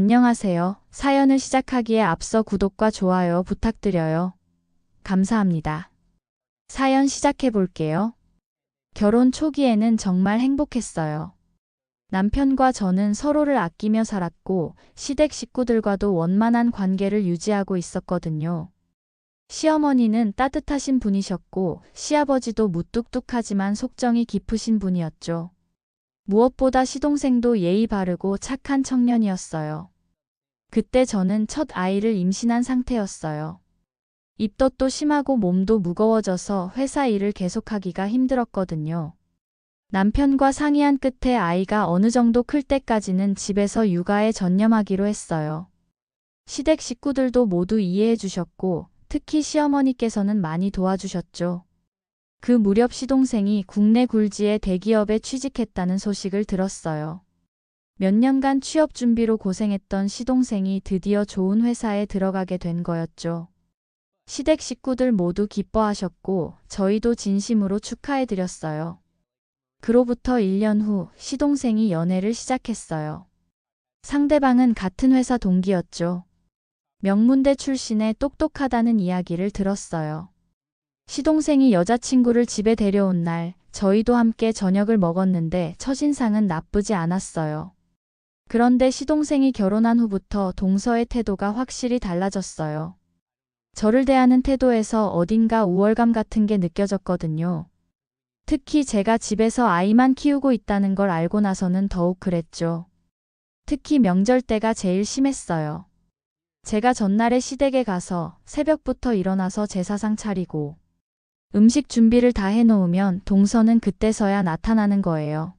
안녕하세요. 사연을 시작하기에 앞서 구독과 좋아요 부탁드려요. 감사합니다. 사연 시작해 볼게요. 결혼 초기에는 정말 행복했어요. 남편과 저는 서로를 아끼며 살았고 시댁 식구들과도 원만한 관계를 유지하고 있었거든요. 시어머니는 따뜻하신 분이셨고 시아버지도 무뚝뚝하지만 속정이 깊으신 분이었죠. 무엇보다 시동생도 예의 바르고 착한 청년이었어요. 그때 저는 첫 아이를 임신한 상태였어요. 입덧도 심하고 몸도 무거워져서 회사 일을 계속하기가 힘들었거든요. 남편과 상의한 끝에 아이가 어느 정도 클 때까지는 집에서 육아에 전념하기로 했어요. 시댁 식구들도 모두 이해해 주셨고 특히 시어머니께서는 많이 도와주셨죠. 그 무렵 시동생이 국내 굴지의 대기업에 취직했다는 소식을 들었어요. 몇 년간 취업 준비로 고생했던 시동생이 드디어 좋은 회사에 들어가게 된 거였죠. 시댁 식구들 모두 기뻐하셨고 저희도 진심으로 축하해 드렸어요. 그로부터 1년 후 시동생이 연애를 시작했어요. 상대방은 같은 회사 동기였죠. 명문대 출신의 똑똑하다는 이야기를 들었어요. 시동생이 여자친구를 집에 데려온 날 저희도 함께 저녁을 먹었는데 첫인상은 나쁘지 않았어요. 그런데 시동생이 결혼한 후부터 동서의 태도가 확실히 달라졌어요. 저를 대하는 태도에서 어딘가 우월감 같은 게 느껴졌거든요. 특히 제가 집에서 아이만 키우고 있다는 걸 알고 나서는 더욱 그랬죠. 특히 명절 때가 제일 심했어요. 제가 전날에 시댁에 가서 새벽부터 일어나서 제사상 차리고 음식 준비를 다 해놓으면 동서는 그때서야 나타나는 거예요.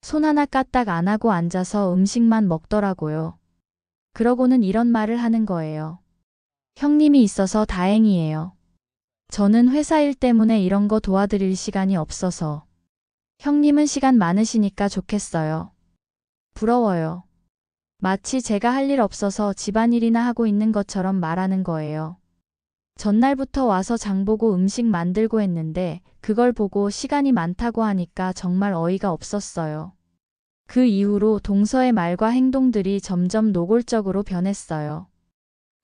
손 하나 까딱 안 하고 앉아서 음식만 먹더라고요. 그러고는 이런 말을 하는 거예요. 형님이 있어서 다행이에요. 저는 회사 일 때문에 이런 거 도와드릴 시간이 없어서. 형님은 시간 많으시니까 좋겠어요. 부러워요. 마치 제가 할 일 없어서 집안일이나 하고 있는 것처럼 말하는 거예요. 전날부터 와서 장보고 음식 만들고 했는데 그걸 보고 시간이 많다고 하니까 정말 어이가 없었어요. 그 이후로 동서의 말과 행동들이 점점 노골적으로 변했어요.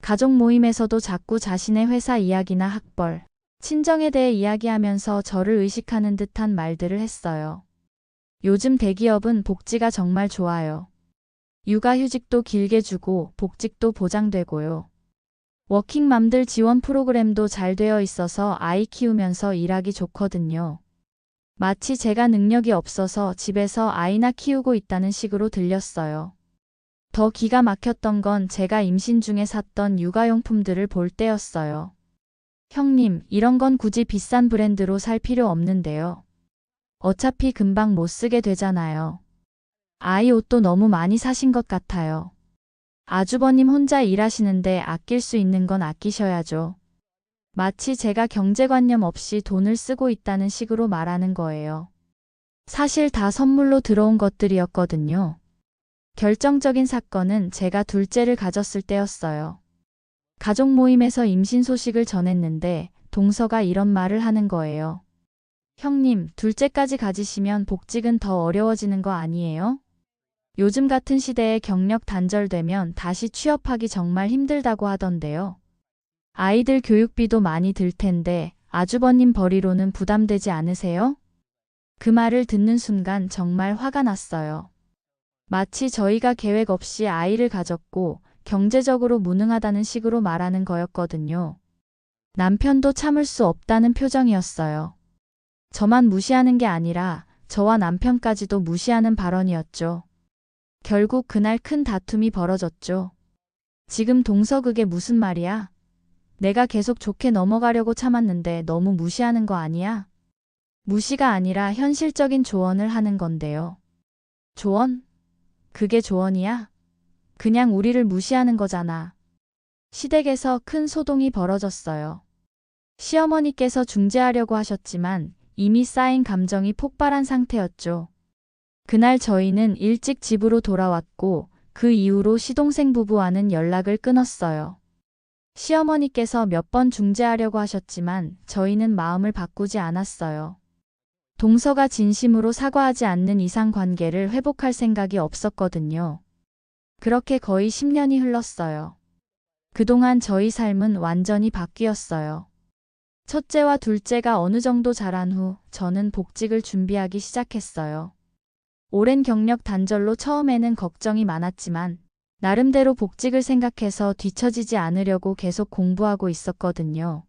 가족 모임에서도 자꾸 자신의 회사 이야기나 학벌, 친정에 대해 이야기하면서 저를 의식하는 듯한 말들을 했어요. 요즘 대기업은 복지가 정말 좋아요. 육아휴직도 길게 주고 복직도 보장되고요. 워킹맘들 지원 프로그램도 잘 되어 있어서 아이 키우면서 일하기 좋거든요. 마치 제가 능력이 없어서 집에서 아이나 키우고 있다는 식으로 들렸어요. 더 기가 막혔던 건 제가 임신 중에 샀던 육아용품들을 볼 때였어요. 형님, 이런 건 굳이 비싼 브랜드로 살 필요 없는데요. 어차피 금방 못 쓰게 되잖아요. 아이 옷도 너무 많이 사신 것 같아요. 아주버님 혼자 일하시는데 아낄 수 있는 건 아끼셔야죠. 마치 제가 경제관념 없이 돈을 쓰고 있다는 식으로 말하는 거예요. 사실 다 선물로 들어온 것들이었거든요. 결정적인 사건은 제가 둘째를 가졌을 때였어요. 가족 모임에서 임신 소식을 전했는데 동서가 이런 말을 하는 거예요. 형님, 둘째까지 가지시면 복직은 더 어려워지는 거 아니에요? 요즘 같은 시대에 경력 단절되면 다시 취업하기 정말 힘들다고 하던데요. 아이들 교육비도 많이 들 텐데 아주버님 벌이로는 부담되지 않으세요? 그 말을 듣는 순간 정말 화가 났어요. 마치 저희가 계획 없이 아이를 가졌고 경제적으로 무능하다는 식으로 말하는 거였거든요. 남편도 참을 수 없다는 표정이었어요. 저만 무시하는 게 아니라 저와 남편까지도 무시하는 발언이었죠. 결국 그날 큰 다툼이 벌어졌죠. 지금 동서 그게 무슨 말이야? 내가 계속 좋게 넘어가려고 참았는데 너무 무시하는 거 아니야? 무시가 아니라 현실적인 조언을 하는 건데요. 조언? 그게 조언이야? 그냥 우리를 무시하는 거잖아. 시댁에서 큰 소동이 벌어졌어요. 시어머니께서 중재하려고 하셨지만 이미 쌓인 감정이 폭발한 상태였죠. 그날 저희는 일찍 집으로 돌아왔고 그 이후로 시동생 부부와는 연락을 끊었어요. 시어머니께서 몇 번 중재하려고 하셨지만 저희는 마음을 바꾸지 않았어요. 동서가 진심으로 사과하지 않는 이상 관계를 회복할 생각이 없었거든요. 그렇게 거의 10년이 흘렀어요. 그동안 저희 삶은 완전히 바뀌었어요. 첫째와 둘째가 어느 정도 자란 후 저는 복직을 준비하기 시작했어요. 오랜 경력 단절로 처음에는 걱정이 많았지만 나름대로 복직을 생각해서 뒤처지지 않으려고 계속 공부하고 있었거든요.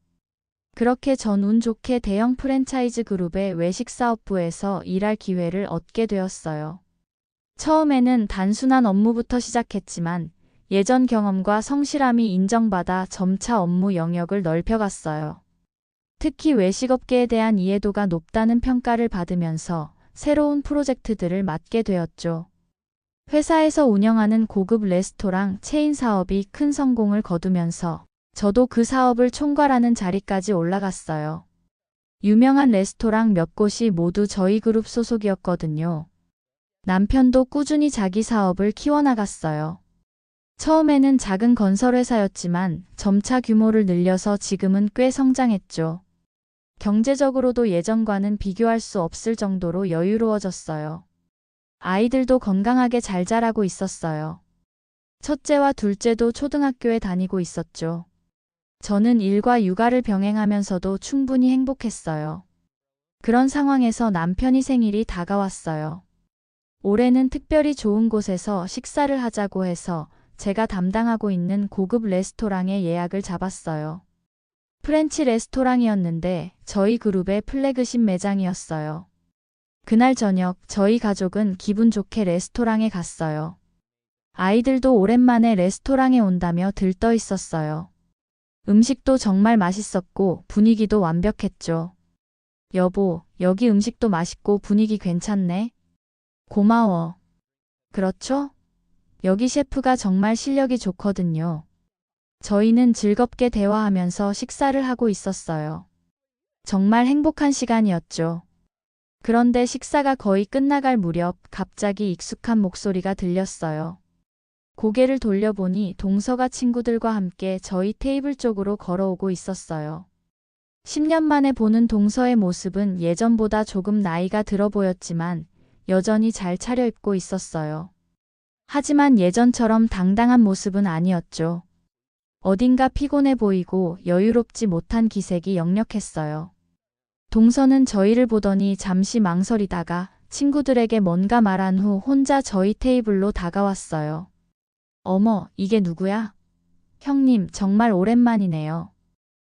그렇게 전 운 좋게 대형 프랜차이즈 그룹의 외식사업부에서 일할 기회를 얻게 되었어요. 처음에는 단순한 업무부터 시작했지만 예전 경험과 성실함이 인정받아 점차 업무 영역을 넓혀갔어요. 특히 외식업계에 대한 이해도가 높다는 평가를 받으면서 새로운 프로젝트들을 맡게 되었죠. 회사에서 운영하는 고급 레스토랑 체인 사업이 큰 성공을 거두면서 저도 그 사업을 총괄하는 자리까지 올라갔어요. 유명한 레스토랑 몇 곳이 모두 저희 그룹 소속이었거든요. 남편도 꾸준히 자기 사업을 키워나갔어요. 처음에는 작은 건설회사였지만 점차 규모를 늘려서 지금은 꽤 성장했죠. 경제적으로도 예전과는 비교할 수 없을 정도로 여유로워졌어요. 아이들도 건강하게 잘 자라고 있었어요. 첫째와 둘째도 초등학교에 다니고 있었죠. 저는 일과 육아를 병행하면서도 충분히 행복했어요. 그런 상황에서 남편이 생일이 다가왔어요. 올해는 특별히 좋은 곳에서 식사를 하자고 해서 제가 담당하고 있는 고급 레스토랑에 예약을 잡았어요. 프렌치 레스토랑이었는데 저희 그룹의 플래그십 매장이었어요. 그날 저녁 저희 가족은 기분 좋게 레스토랑에 갔어요. 아이들도 오랜만에 레스토랑에 온다며 들떠 있었어요. 음식도 정말 맛있었고 분위기도 완벽했죠. 여보, 여기 음식도 맛있고 분위기 괜찮네. 고마워. 그렇죠? 여기 셰프가 정말 실력이 좋거든요. 저희는 즐겁게 대화하면서 식사를 하고 있었어요. 정말 행복한 시간이었죠. 그런데 식사가 거의 끝나갈 무렵 갑자기 익숙한 목소리가 들렸어요. 고개를 돌려보니 동서가 친구들과 함께 저희 테이블 쪽으로 걸어오고 있었어요. 10년 만에 보는 동서의 모습은 예전보다 조금 나이가 들어 보였지만 여전히 잘 차려입고 있었어요. 하지만 예전처럼 당당한 모습은 아니었죠. 어딘가 피곤해 보이고 여유롭지 못한 기색이 역력했어요. 동서는 저희를 보더니 잠시 망설이다가 친구들에게 뭔가 말한 후 혼자 저희 테이블로 다가왔어요. 어머, 이게 누구야? 형님, 정말 오랜만이네요.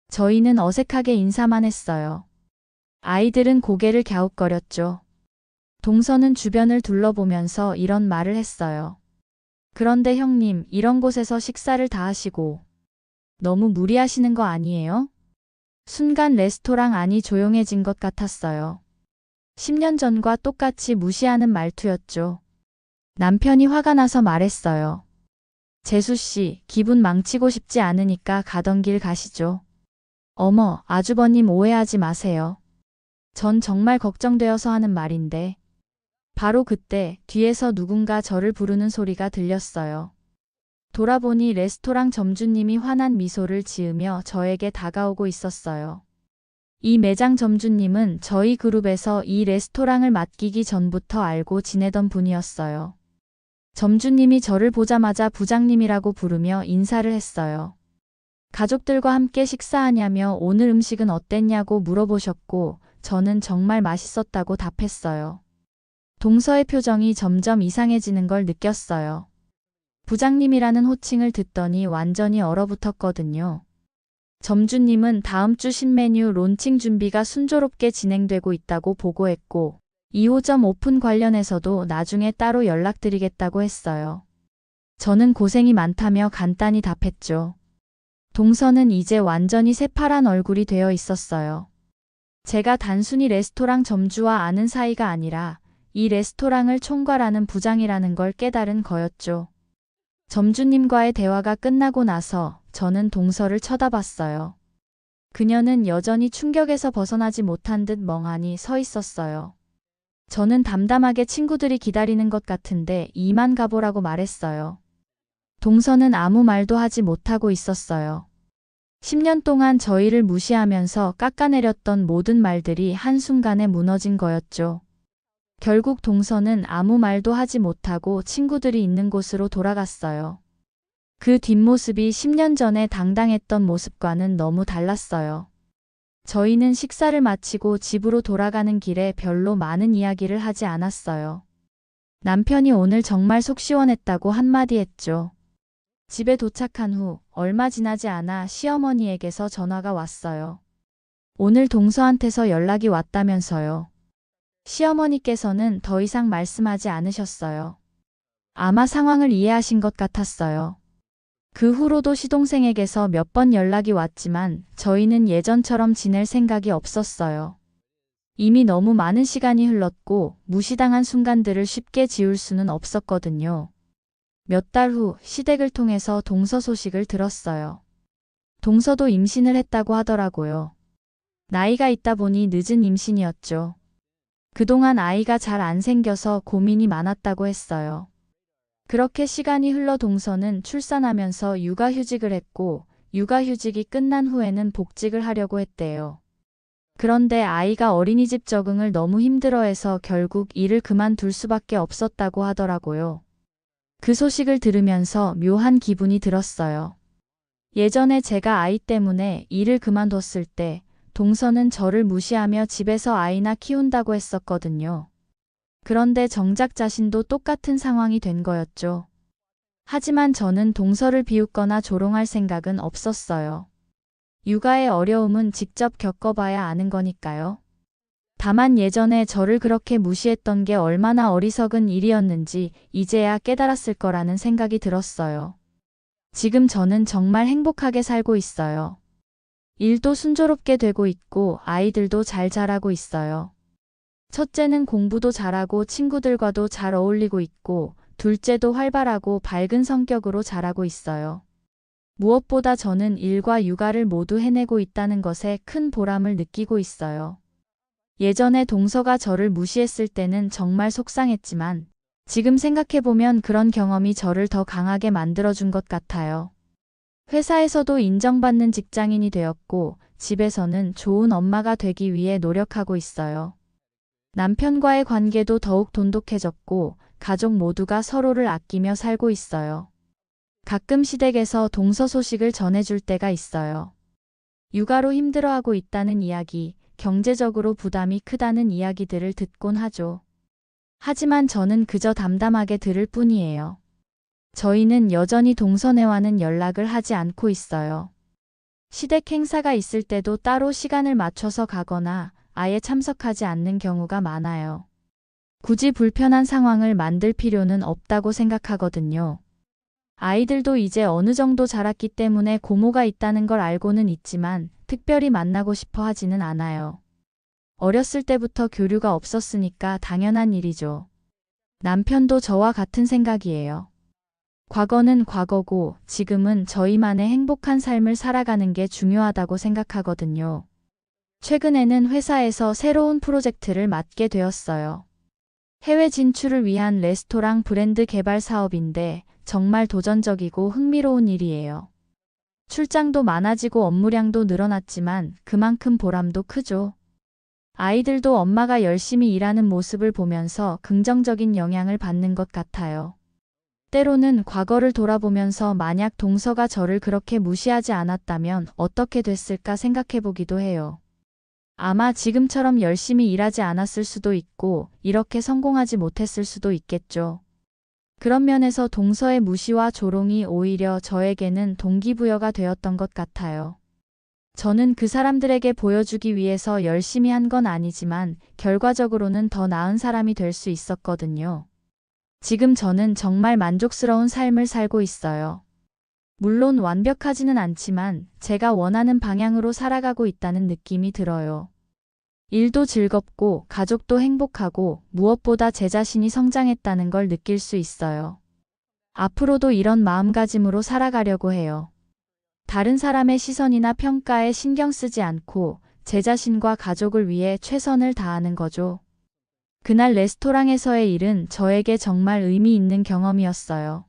저희는 어색하게 인사만 했어요. 아이들은 고개를 갸웃거렸죠. 동서는 주변을 둘러보면서 이런 말을 했어요. 그런데 형님, 이런 곳에서 식사를 다 하시고 너무 무리하시는 거 아니에요? 순간 레스토랑 안이 조용해진 것 같았어요. 10년 전과 똑같이 무시하는 말투였죠. 남편이 화가 나서 말했어요. 재수 씨, 기분 망치고 싶지 않으니까 가던 길 가시죠. 어머, 아주버님 오해하지 마세요. 전 정말 걱정되어서 하는 말인데. 바로 그때 뒤에서 누군가 저를 부르는 소리가 들렸어요. 돌아보니 레스토랑 점주님이 환한 미소를 지으며 저에게 다가오고 있었어요. 이 매장 점주님은 저희 그룹에서 이 레스토랑을 맡기기 전부터 알고 지내던 분이었어요. 점주님이 저를 보자마자 부장님이라고 부르며 인사를 했어요. 가족들과 함께 식사하냐며 오늘 음식은 어땠냐고 물어보셨고 저는 정말 맛있었다고 답했어요. 동서의 표정이 점점 이상해지는 걸 느꼈어요. 부장님이라는 호칭을 듣더니 완전히 얼어붙었거든요. 점주님은 다음 주 신메뉴 론칭 준비가 순조롭게 진행되고 있다고 보고했고 2호점 오픈 관련해서도 나중에 따로 연락드리겠다고 했어요. 저는 고생이 많다며 간단히 답했죠. 동서는 이제 완전히 새파란 얼굴이 되어 있었어요. 제가 단순히 레스토랑 점주와 아는 사이가 아니라 이 레스토랑을 총괄하는 부장이라는 걸 깨달은 거였죠. 점주님과의 대화가 끝나고 나서 저는 동서를 쳐다봤어요. 그녀는 여전히 충격에서 벗어나지 못한 듯 멍하니 서 있었어요. 저는 담담하게 친구들이 기다리는 것 같은데 이만 가보라고 말했어요. 동서는 아무 말도 하지 못하고 있었어요. 10년 동안 저희를 무시하면서 깎아내렸던 모든 말들이 한순간에 무너진 거였죠. 결국 동서는 아무 말도 하지 못하고 친구들이 있는 곳으로 돌아갔어요. 그 뒷모습이 10년 전에 당당했던 모습과는 너무 달랐어요. 저희는 식사를 마치고 집으로 돌아가는 길에 별로 많은 이야기를 하지 않았어요. 남편이 오늘 정말 속 시원했다고 한마디 했죠. 집에 도착한 후 얼마 지나지 않아 시어머니에게서 전화가 왔어요. 오늘 동서한테서 연락이 왔다면서요. 시어머니께서는 더 이상 말씀하지 않으셨어요. 아마 상황을 이해하신 것 같았어요. 그 후로도 시동생에게서 몇 번 연락이 왔지만 저희는 예전처럼 지낼 생각이 없었어요. 이미 너무 많은 시간이 흘렀고 무시당한 순간들을 쉽게 지울 수는 없었거든요. 몇 달 후 시댁을 통해서 동서 소식을 들었어요. 동서도 임신을 했다고 하더라고요. 나이가 있다 보니 늦은 임신이었죠. 그동안 아이가 잘 안 생겨서 고민이 많았다고 했어요. 그렇게 시간이 흘러 동서는 출산하면서 육아휴직을 했고 육아휴직이 끝난 후에는 복직을 하려고 했대요. 그런데 아이가 어린이집 적응을 너무 힘들어해서 결국 일을 그만둘 수밖에 없었다고 하더라고요. 그 소식을 들으면서 묘한 기분이 들었어요. 예전에 제가 아이 때문에 일을 그만뒀을 때 동서는 저를 무시하며 집에서 아이나 키운다고 했었거든요. 그런데 정작 자신도 똑같은 상황이 된 거였죠. 하지만 저는 동서를 비웃거나 조롱할 생각은 없었어요. 육아의 어려움은 직접 겪어봐야 아는 거니까요. 다만 예전에 저를 그렇게 무시했던 게 얼마나 어리석은 일이었는지 이제야 깨달았을 거라는 생각이 들었어요. 지금 저는 정말 행복하게 살고 있어요. 일도 순조롭게 되고 있고 아이들도 잘 자라고 있어요. 첫째는 공부도 잘하고 친구들과도 잘 어울리고 있고 둘째도 활발하고 밝은 성격으로 자라고 있어요. 무엇보다 저는 일과 육아를 모두 해내고 있다는 것에 큰 보람을 느끼고 있어요. 예전에 동서가 저를 무시했을 때는 정말 속상했지만 지금 생각해보면 그런 경험이 저를 더 강하게 만들어준 것 같아요. 회사에서도 인정받는 직장인이 되었고 집에서는 좋은 엄마가 되기 위해 노력하고 있어요. 남편과의 관계도 더욱 돈독해졌고 가족 모두가 서로를 아끼며 살고 있어요. 가끔 시댁에서 동서 소식을 전해줄 때가 있어요. 육아로 힘들어하고 있다는 이야기, 경제적으로 부담이 크다는 이야기들을 듣곤 하죠. 하지만 저는 그저 담담하게 들을 뿐이에요. 저희는 여전히 동서네와는 연락을 하지 않고 있어요. 시댁 행사가 있을 때도 따로 시간을 맞춰서 가거나 아예 참석하지 않는 경우가 많아요. 굳이 불편한 상황을 만들 필요는 없다고 생각하거든요. 아이들도 이제 어느 정도 자랐기 때문에 고모가 있다는 걸 알고는 있지만 특별히 만나고 싶어 하지는 않아요. 어렸을 때부터 교류가 없었으니까 당연한 일이죠. 남편도 저와 같은 생각이에요. 과거는 과거고 지금은 저희만의 행복한 삶을 살아가는 게 중요하다고 생각하거든요. 최근에는 회사에서 새로운 프로젝트를 맡게 되었어요. 해외 진출을 위한 레스토랑 브랜드 개발 사업인데 정말 도전적이고 흥미로운 일이에요. 출장도 많아지고 업무량도 늘어났지만 그만큼 보람도 크죠. 아이들도 엄마가 열심히 일하는 모습을 보면서 긍정적인 영향을 받는 것 같아요. 때로는 과거를 돌아보면서 만약 동서가 저를 그렇게 무시하지 않았다면 어떻게 됐을까 생각해보기도 해요. 아마 지금처럼 열심히 일하지 않았을 수도 있고 이렇게 성공하지 못했을 수도 있겠죠. 그런 면에서 동서의 무시와 조롱이 오히려 저에게는 동기부여가 되었던 것 같아요. 저는 그 사람들에게 보여주기 위해서 열심히 한 건 아니지만 결과적으로는 더 나은 사람이 될 수 있었거든요. 지금 저는 정말 만족스러운 삶을 살고 있어요. 물론 완벽하지는 않지만 제가 원하는 방향으로 살아가고 있다는 느낌이 들어요. 일도 즐겁고 가족도 행복하고 무엇보다 제 자신이 성장했다는 걸 느낄 수 있어요. 앞으로도 이런 마음가짐으로 살아가려고 해요. 다른 사람의 시선이나 평가에 신경 쓰지 않고 제 자신과 가족을 위해 최선을 다하는 거죠. 그날 레스토랑에서의 일은 저에게 정말 의미 있는 경험이었어요.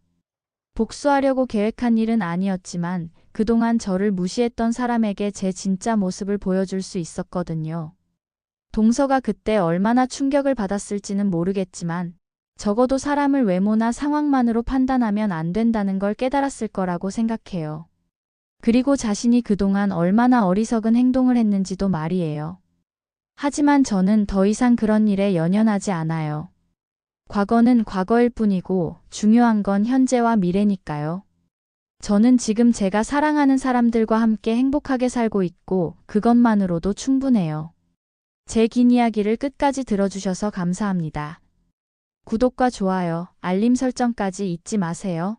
복수하려고 계획한 일은 아니었지만 그동안 저를 무시했던 사람에게 제 진짜 모습을 보여줄 수 있었거든요. 동서가 그때 얼마나 충격을 받았을지는 모르겠지만 적어도 사람을 외모나 상황만으로 판단하면 안 된다는 걸 깨달았을 거라고 생각해요. 그리고 자신이 그동안 얼마나 어리석은 행동을 했는지도 말이에요. 하지만 저는 더 이상 그런 일에 연연하지 않아요. 과거는 과거일 뿐이고 중요한 건 현재와 미래니까요. 저는 지금 제가 사랑하는 사람들과 함께 행복하게 살고 있고 그것만으로도 충분해요. 제 긴 이야기를 끝까지 들어주셔서 감사합니다. 구독과 좋아요, 알림 설정까지 잊지 마세요.